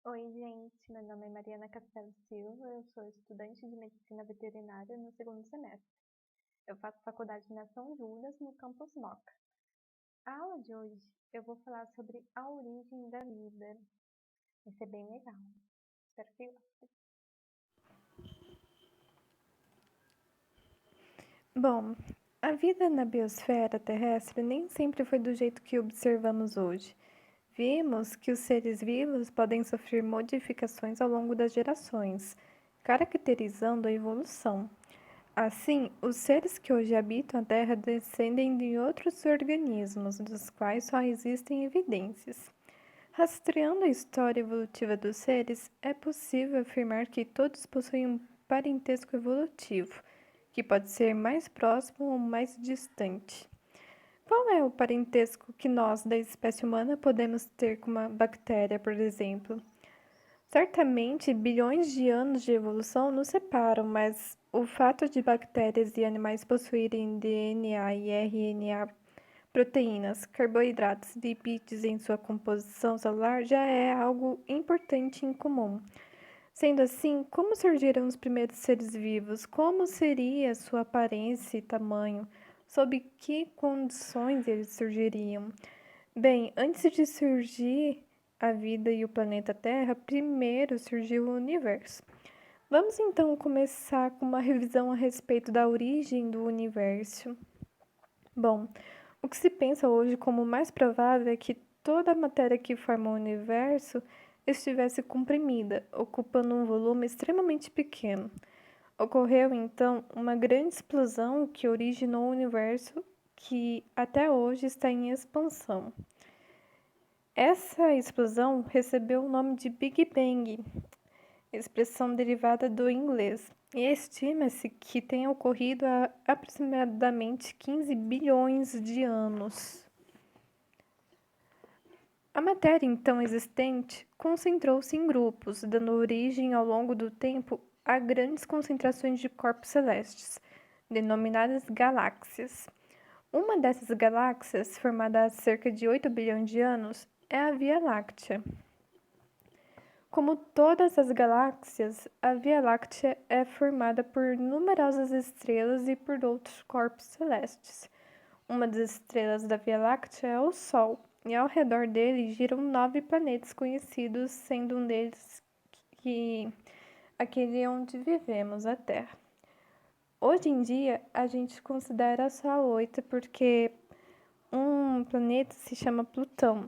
Oi, gente. Meu nome é Mariana Castelo Silva. Eu sou estudante de medicina veterinária no segundo semestre. Eu faço faculdade na São Judas, no campus Moca. A aula de hoje eu vou falar sobre a origem da vida. Vai ser bem legal. Espero que gostem. Bom, a vida na biosfera terrestre nem sempre foi do jeito que observamos hoje. Vimos que os seres vivos podem sofrer modificações ao longo das gerações, caracterizando a evolução. Assim, os seres que hoje habitam a Terra descendem de outros organismos, dos quais só existem evidências. Rastreando a história evolutiva dos seres, é possível afirmar que todos possuem um parentesco evolutivo, que pode ser mais próximo ou mais distante. Qual é o parentesco que nós, da espécie humana, podemos ter com uma bactéria, por exemplo? Certamente, bilhões de anos de evolução nos separam, mas o fato de bactérias e animais possuírem DNA e RNA, proteínas, carboidratos e lipídios em sua composição celular já é algo importante em comum. Sendo assim, como surgiram os primeiros seres vivos? Como seria sua aparência e tamanho? Sob que condições eles surgiriam? Bem, antes de surgir a vida e o planeta Terra, primeiro surgiu o universo. Vamos então começar com uma revisão a respeito da origem do universo. Bom, o que se pensa hoje como mais provável é que toda a matéria que forma o universo estivesse comprimida, ocupando um volume extremamente pequeno. Ocorreu então uma grande explosão que originou o universo que até hoje está em expansão. Essa explosão recebeu o nome de Big Bang, expressão derivada do inglês, e estima-se que tenha ocorrido há aproximadamente 15 bilhões de anos. A matéria então existente concentrou-se em grupos, dando origem ao longo do tempo a grandes concentrações de corpos celestes, denominadas galáxias. Uma dessas galáxias, formada há cerca de 8 bilhões de anos, é a Via Láctea. Como todas as galáxias, a Via Láctea é formada por numerosas estrelas e por outros corpos celestes. Uma das estrelas da Via Láctea é o Sol, e ao redor dele giram 9 planetas conhecidos, sendo um deles que aquele onde vivemos, a Terra. Hoje em dia, a gente considera só 8 porque um planeta se chama Plutão,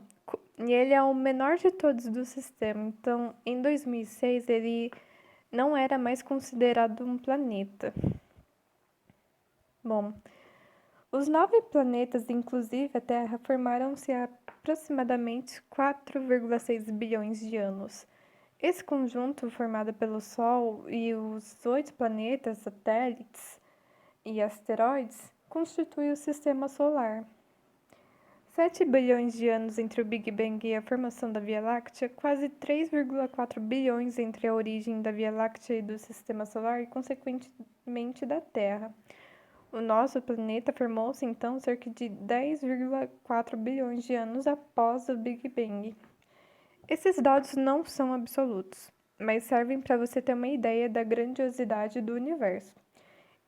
e ele é o menor de todos do sistema. Então, em 2006, ele não era mais considerado um planeta. Bom, os 9 planetas, inclusive a Terra, formaram-se há aproximadamente 4,6 bilhões de anos. Esse conjunto, formado pelo Sol e os 8 planetas, satélites e asteroides, constitui o Sistema Solar. 7 bilhões de anos entre o Big Bang e a formação da Via Láctea, quase 3,4 bilhões entre a origem da Via Láctea e do Sistema Solar e, consequentemente, da Terra. O nosso planeta formou-se então cerca de 10,4 bilhões de anos após o Big Bang. Esses dados não são absolutos, mas servem para você ter uma ideia da grandiosidade do universo.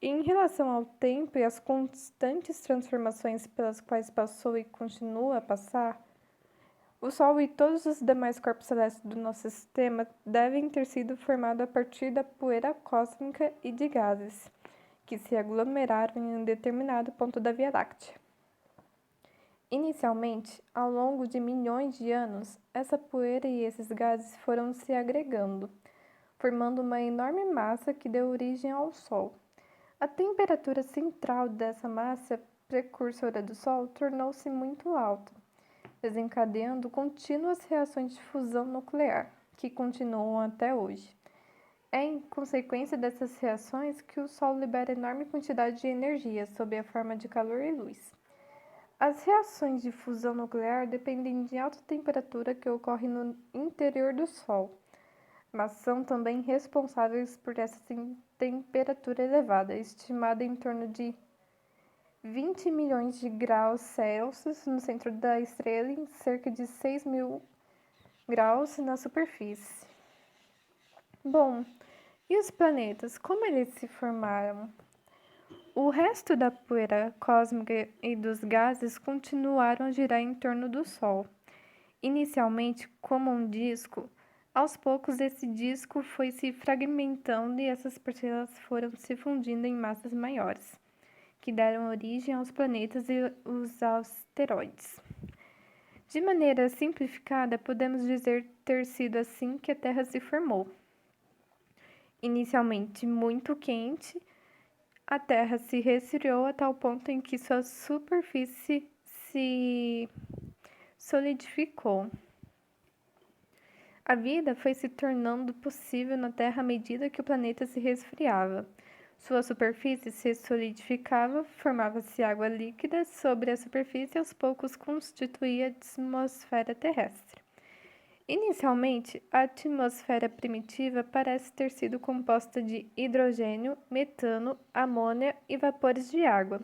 E em relação ao tempo e às constantes transformações pelas quais passou e continua a passar, o Sol e todos os demais corpos celestes do nosso sistema devem ter sido formados a partir da poeira cósmica e de gases, que se aglomeraram em um determinado ponto da Via Láctea. Inicialmente, ao longo de milhões de anos, essa poeira e esses gases foram se agregando, formando uma enorme massa que deu origem ao Sol. A temperatura central dessa massa precursora do Sol tornou-se muito alta, desencadeando contínuas reações de fusão nuclear, que continuam até hoje. É em consequência dessas reações que o Sol libera enorme quantidade de energia sob a forma de calor e luz. As reações de fusão nuclear dependem de alta temperatura que ocorre no interior do Sol, mas são também responsáveis por essa temperatura elevada, estimada em torno de 20 milhões de graus Celsius no centro da estrela e em cerca de 6 mil graus na superfície. Bom, e os planetas, como eles se formaram? O resto da poeira cósmica e dos gases continuaram a girar em torno do Sol. Inicialmente como um disco, aos poucos esse disco foi se fragmentando e essas partículas foram se fundindo em massas maiores, que deram origem aos planetas e os asteroides. De maneira simplificada, podemos dizer ter sido assim que a Terra se formou. Inicialmente muito quente, a Terra se resfriou a tal ponto em que sua superfície se solidificou. A vida foi se tornando possível na Terra à medida que o planeta se resfriava. Sua superfície se solidificava, formava-se água líquida sobre a superfície e aos poucos constituía a atmosfera terrestre. Inicialmente, a atmosfera primitiva parece ter sido composta de hidrogênio, metano, amônia e vapores de água.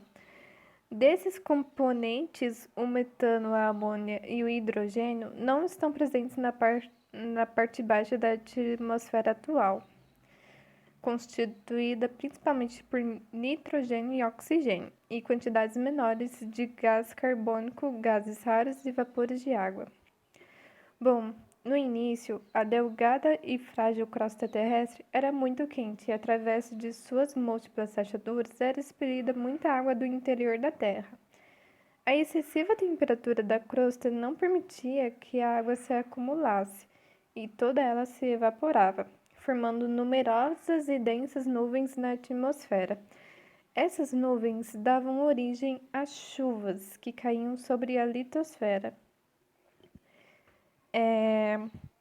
Desses componentes, o metano, a amônia e o hidrogênio não estão presentes na parte baixa da atmosfera atual, constituída principalmente por nitrogênio e oxigênio, e quantidades menores de gás carbônico, gases raros e vapores de água. Bom, no início, a delgada e frágil crosta terrestre era muito quente e, através de suas múltiplas rachaduras, era expelida muita água do interior da Terra. A excessiva temperatura da crosta não permitia que a água se acumulasse e toda ela se evaporava, formando numerosas e densas nuvens na atmosfera. Essas nuvens davam origem a chuvas que caíam sobre a litosfera.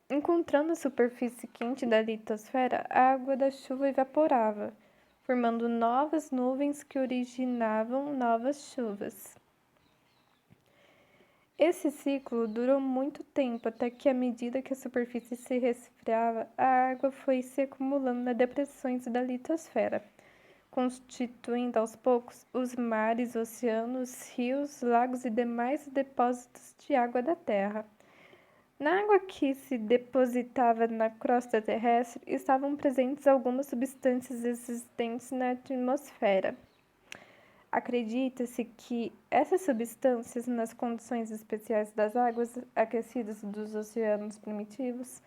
Encontrando a superfície quente da litosfera, a água da chuva evaporava, formando novas nuvens que originavam novas chuvas. Esse ciclo durou muito tempo, até que, à medida que a superfície se resfriava, a água foi se acumulando nas depressões da litosfera, constituindo aos poucos os mares, oceanos, rios, lagos e demais depósitos de água da Terra. Na água que se depositava na crosta terrestre estavam presentes algumas substâncias existentes na atmosfera. Acredita-se que essas substâncias, nas condições especiais das águas aquecidas dos oceanos primitivos,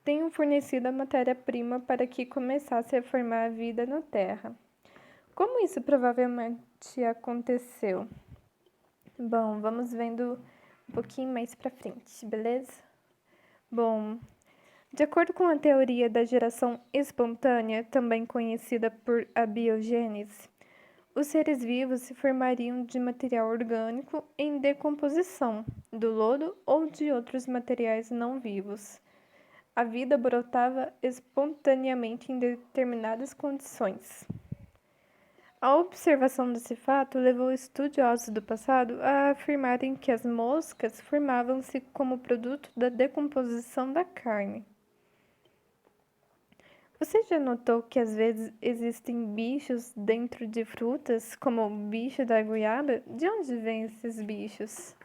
tenham fornecido a matéria-prima para que começasse a formar a vida na Terra. Como isso provavelmente aconteceu? Bom, vamos vendo um pouquinho mais para frente, beleza? Bom, de acordo com a teoria da geração espontânea, também conhecida por abiogênese, os seres vivos se formariam de material orgânico em decomposição, do lodo ou de outros materiais não vivos. A vida brotava espontaneamente em determinadas condições. A observação desse fato levou estudiosos do passado a afirmarem que as moscas formavam-se como produto da decomposição da carne. Você já notou que às vezes existem bichos dentro de frutas, como o bicho da goiaba? De onde vêm esses bichos?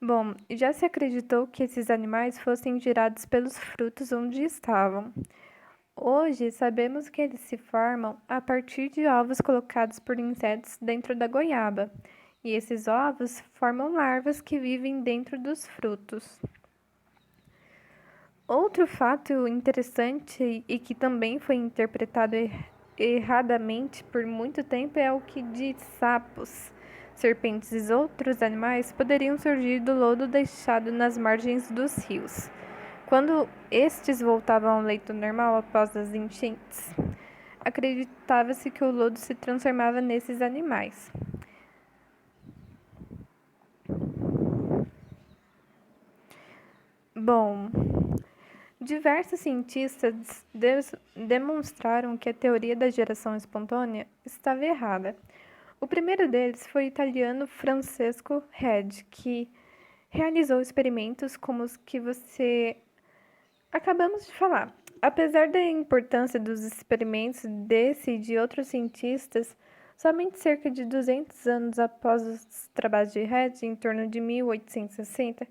Bom, já se acreditou que esses animais fossem gerados pelos frutos onde estavam. Hoje, sabemos que eles se formam a partir de ovos colocados por insetos dentro da goiaba, e esses ovos formam larvas que vivem dentro dos frutos. Outro fato interessante e que também foi interpretado erradamente por muito tempo é o que de sapos, serpentes e outros animais poderiam surgir do lodo deixado nas margens dos rios, quando estes voltavam ao leito normal após as enchentes. Acreditava-se que o lodo se transformava nesses animais. Bom, diversos cientistas demonstraram que a teoria da geração espontânea estava errada. O primeiro deles foi o italiano Francesco Redi, que realizou experimentos como os que você acabamos de falar. Apesar da importância dos experimentos desse e de outros cientistas, somente cerca de 200 anos após os trabalhos de Redi, em torno de 1860,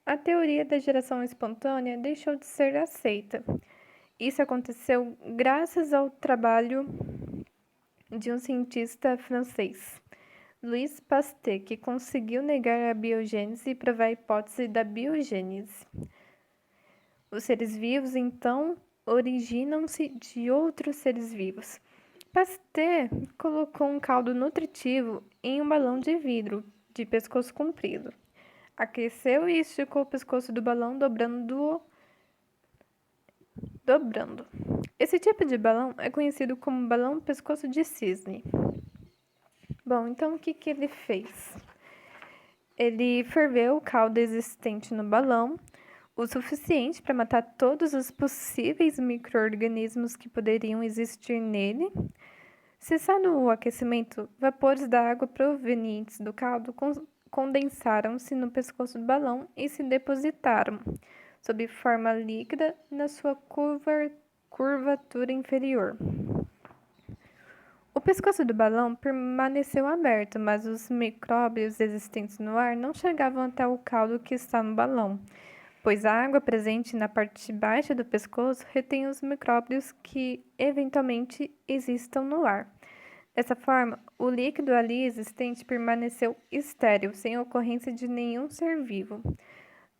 a teoria da geração espontânea deixou de ser aceita. Isso aconteceu graças ao trabalho de um cientista francês, Louis Pasteur, que conseguiu negar a biogênese e provar a hipótese da biogênese. Os seres vivos, então, originam-se de outros seres vivos. Pasteur colocou um caldo nutritivo em um balão de vidro de pescoço comprido. Aqueceu e esticou o pescoço do balão, dobrando. Esse tipo de balão é conhecido como balão pescoço de cisne. Bom, então o que ele fez? Ele ferveu o caldo existente no balão o suficiente para matar todos os possíveis micro-organismos que poderiam existir nele. Cessado o aquecimento, vapores da água provenientes do caldo condensaram-se no pescoço do balão e se depositaram, sob forma líquida, na sua curvatura inferior. O pescoço do balão permaneceu aberto, mas os micróbios existentes no ar não chegavam até o caldo que está no balão, pois a água presente na parte baixa do pescoço retém os micróbios que eventualmente existam no ar. Dessa forma, o líquido ali existente permaneceu estéril, sem ocorrência de nenhum ser vivo.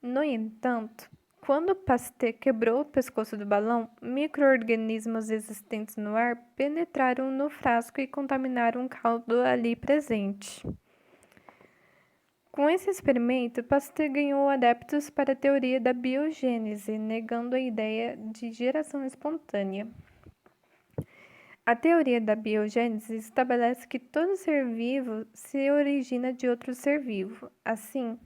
No entanto, quando Pasteur quebrou o pescoço do balão, micro-organismos existentes no ar penetraram no frasco e contaminaram o caldo ali presente. Com esse experimento, Pasteur ganhou adeptos para a teoria da biogênese, negando a ideia de geração espontânea. A teoria da biogênese estabelece que todo ser vivo se origina de outro ser vivo. Assim,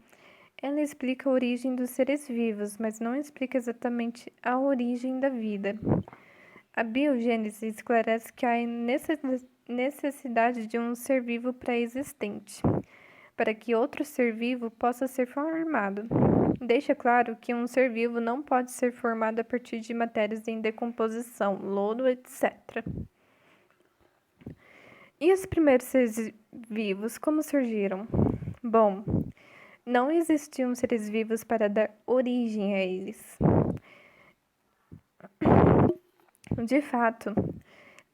ela explica a origem dos seres vivos, mas não explica exatamente a origem da vida. A biogênese esclarece que há necessidade de um ser vivo pré-existente, para que outro ser vivo possa ser formado. Deixa claro que um ser vivo não pode ser formado a partir de matérias em decomposição, lodo, etc. E os primeiros seres vivos, como surgiram? Bom, não existiam seres vivos para dar origem a eles. De fato,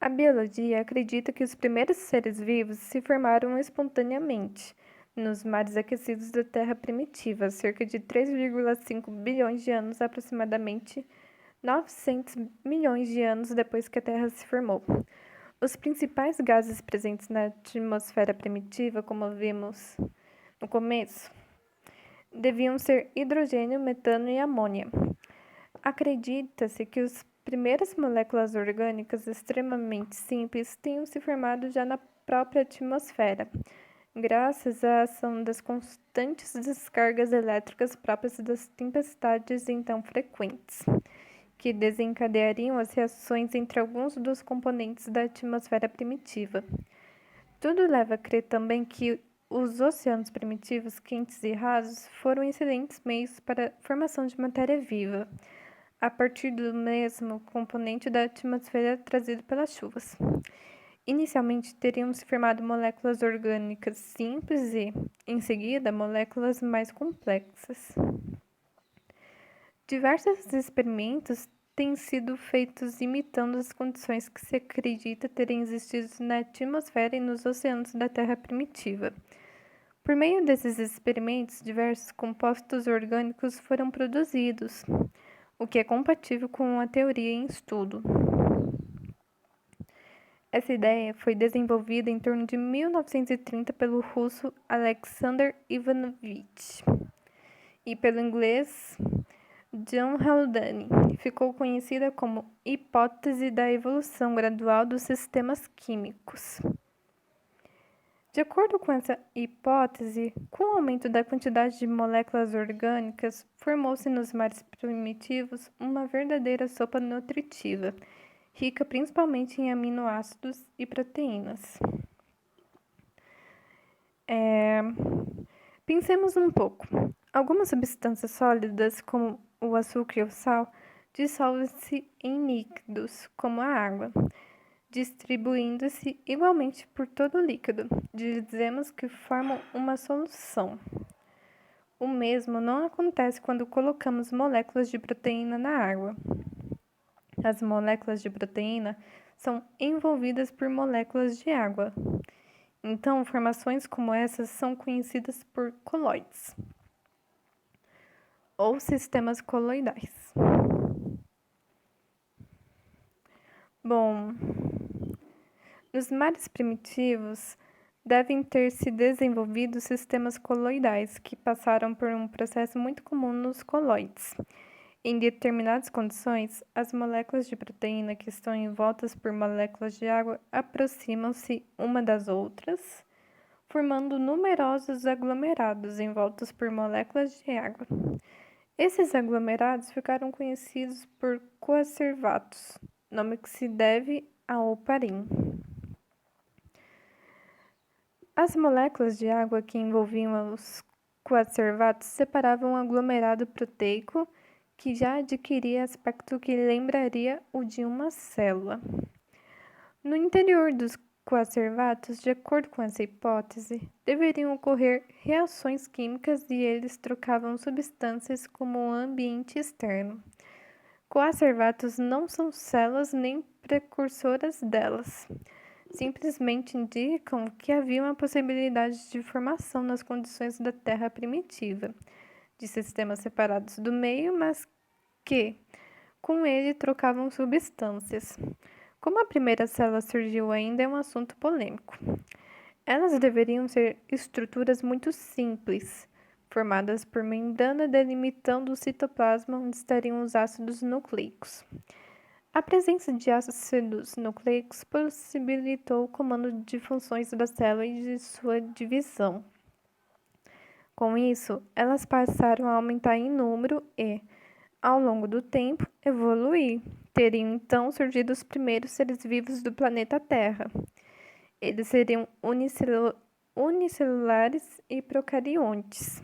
a biologia acredita que os primeiros seres vivos se formaram espontaneamente nos mares aquecidos da Terra primitiva, cerca de 3,5 bilhões de anos, aproximadamente 900 milhões de anos depois que a Terra se formou. Os principais gases presentes na atmosfera primitiva, como vimos no começo, deviam ser hidrogênio, metano e amônia. Acredita-se que as primeiras moléculas orgânicas extremamente simples tenham se formado já na própria atmosfera, graças à ação das constantes descargas elétricas próprias das tempestades então frequentes, que desencadeariam as reações entre alguns dos componentes da atmosfera primitiva. Tudo leva a crer também que os oceanos primitivos, quentes e rasos, foram excelentes meios para a formação de matéria viva, a partir do mesmo componente da atmosfera trazido pelas chuvas. Inicialmente teriam se formado moléculas orgânicas simples e, em seguida, moléculas mais complexas. Diversos experimentos têm sido feitos imitando as condições que se acredita terem existido na atmosfera e nos oceanos da Terra primitiva. Por meio desses experimentos, diversos compostos orgânicos foram produzidos, o que é compatível com a teoria em estudo. Essa ideia foi desenvolvida em torno de 1930 pelo russo Alexander Ivanovich e pelo inglês John Haldane. Ficou conhecida como hipótese da evolução gradual dos sistemas químicos. De acordo com essa hipótese, com o aumento da quantidade de moléculas orgânicas, formou-se nos mares primitivos uma verdadeira sopa nutritiva, rica principalmente em aminoácidos e proteínas. Pensemos um pouco. Algumas substâncias sólidas, como o açúcar e o sal, dissolvem-se em líquidos, como a água, distribuindo-se igualmente por todo o líquido. Dizemos que formam uma solução. O mesmo não acontece quando colocamos moléculas de proteína na água. As moléculas de proteína são envolvidas por moléculas de água. Então, formações como essas são conhecidas por coloides ou sistemas coloidais. Bom, nos mares primitivos devem ter se desenvolvido sistemas coloidais que passaram por um processo muito comum nos coloides. Em determinadas condições, as moléculas de proteína que estão envoltas por moléculas de água aproximam-se uma das outras, formando numerosos aglomerados envoltos por moléculas de água. Esses aglomerados ficaram conhecidos por coacervatos, nome que se deve ao oparim. As moléculas de água que envolviam os coacervatos separavam um aglomerado proteico que já adquiria aspecto que lembraria o de uma célula. No interior dos coacervatos, de acordo com essa hipótese, deveriam ocorrer reações químicas e eles trocavam substâncias como o ambiente externo. Coacervatos não são células nem precursoras delas. Simplesmente indicam que havia uma possibilidade de formação nas condições da Terra primitiva, de sistemas separados do meio, mas que, com ele, trocavam substâncias. Como a primeira célula surgiu ainda é um assunto polêmico. Elas deveriam ser estruturas muito simples, formadas por membrana delimitando o citoplasma onde estariam os ácidos nucleicos. A presença de ácidos nucleicos possibilitou o comando de funções da célula e de sua divisão. Com isso, elas passaram a aumentar em número e, ao longo do tempo, evoluir. Teriam então surgido os primeiros seres vivos do planeta Terra. Eles seriam unicelulares e procariontes.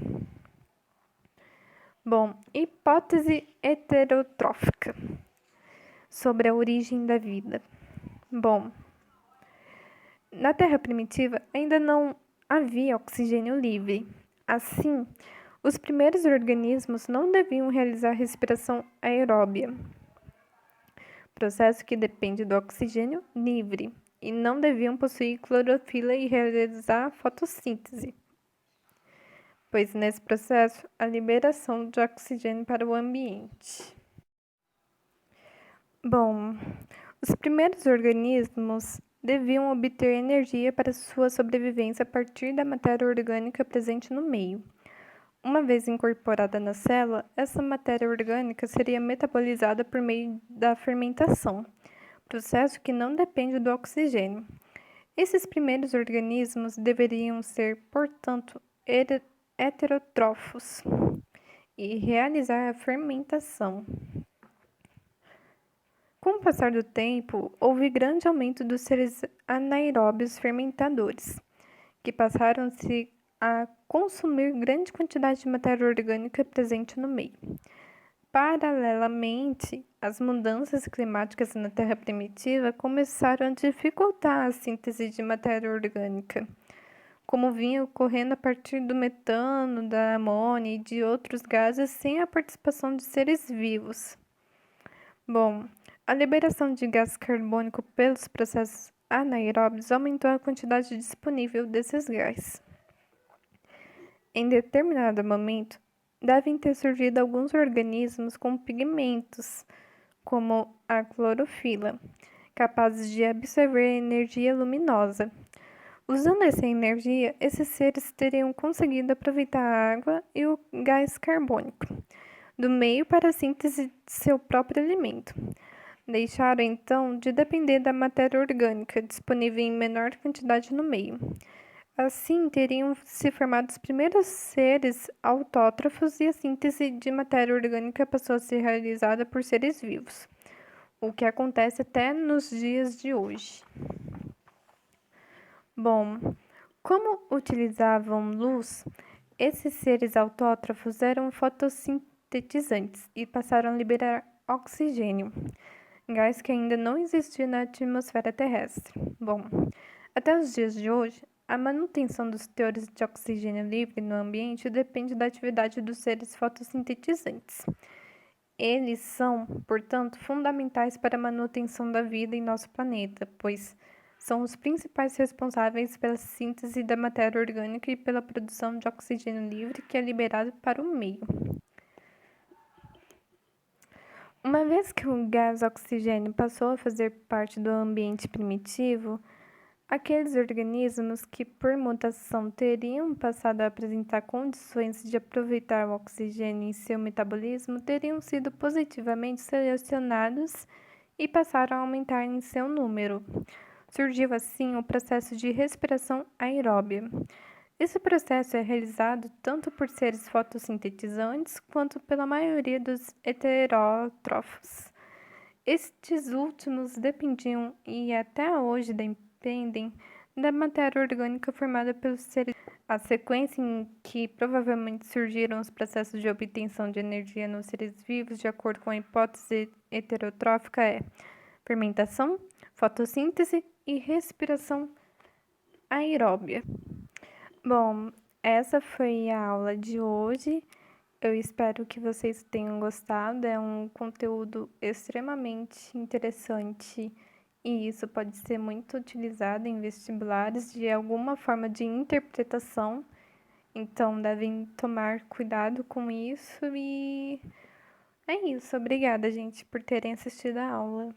Bom, hipótese heterotrófica sobre a origem da vida. Bom, na Terra primitiva ainda não havia oxigênio livre. Assim, os primeiros organismos não deviam realizar respiração aeróbia, processo que depende do oxigênio livre, e não deviam possuir clorofila e realizar fotossíntese, pois nesse processo a liberação de oxigênio para o ambiente. Bom, os primeiros organismos deviam obter energia para sua sobrevivência a partir da matéria orgânica presente no meio. Uma vez incorporada na célula, essa matéria orgânica seria metabolizada por meio da fermentação, processo que não depende do oxigênio. Esses primeiros organismos deveriam ser, portanto, heterótrofos e realizar a fermentação. Com o passar do tempo, houve grande aumento dos seres anaeróbios fermentadores, que passaram-se a consumir grande quantidade de matéria orgânica presente no meio. Paralelamente, as mudanças climáticas na Terra primitiva começaram a dificultar a síntese de matéria orgânica, como vinha ocorrendo a partir do metano, da amônia e de outros gases sem a participação de seres vivos. Bom, a liberação de gás carbônico pelos processos anaeróbios aumentou a quantidade disponível desses gases. Em determinado momento, devem ter surgido alguns organismos com pigmentos, como a clorofila, capazes de absorver a energia luminosa. Usando essa energia, esses seres teriam conseguido aproveitar a água e o gás carbônico do meio para a síntese de seu próprio alimento. Deixaram então de depender da matéria orgânica disponível em menor quantidade no meio. Assim, teriam se formado os primeiros seres autótrofos e a síntese de matéria orgânica passou a ser realizada por seres vivos, o que acontece até nos dias de hoje. Bom, como utilizavam luz, esses seres autótrofos eram fotossintetizantes e passaram a liberar oxigênio, gás que ainda não existia na atmosfera terrestre. Bom, até os dias de hoje, A manutenção dos teores de oxigênio livre no ambiente depende da atividade dos seres fotossintetizantes. Eles são, portanto, fundamentais para a manutenção da vida em nosso planeta, pois são os principais responsáveis pela síntese da matéria orgânica e pela produção de oxigênio livre que é liberado para o meio. Uma vez que o gás oxigênio passou a fazer parte do ambiente primitivo, aqueles organismos que, por mutação, teriam passado a apresentar condições de aproveitar o oxigênio em seu metabolismo teriam sido positivamente selecionados e passaram a aumentar em seu número. Surgiu assim o processo de respiração aeróbia. Esse processo é realizado tanto por seres fotossintetizantes quanto pela maioria dos heterótrofos. Estes últimos dependiam e até hoje dependem da matéria orgânica formada pelos seres. A sequência em que provavelmente surgiram os processos de obtenção de energia nos seres vivos, de acordo com a hipótese heterotrófica, é fermentação, fotossíntese e respiração aeróbia. Bom, essa foi a aula de hoje. Eu espero que vocês tenham gostado. É um conteúdo extremamente interessante e isso pode ser muito utilizado em vestibulares de alguma forma de interpretação. Então, devem tomar cuidado com isso e é isso. Obrigada, gente, por terem assistido a aula.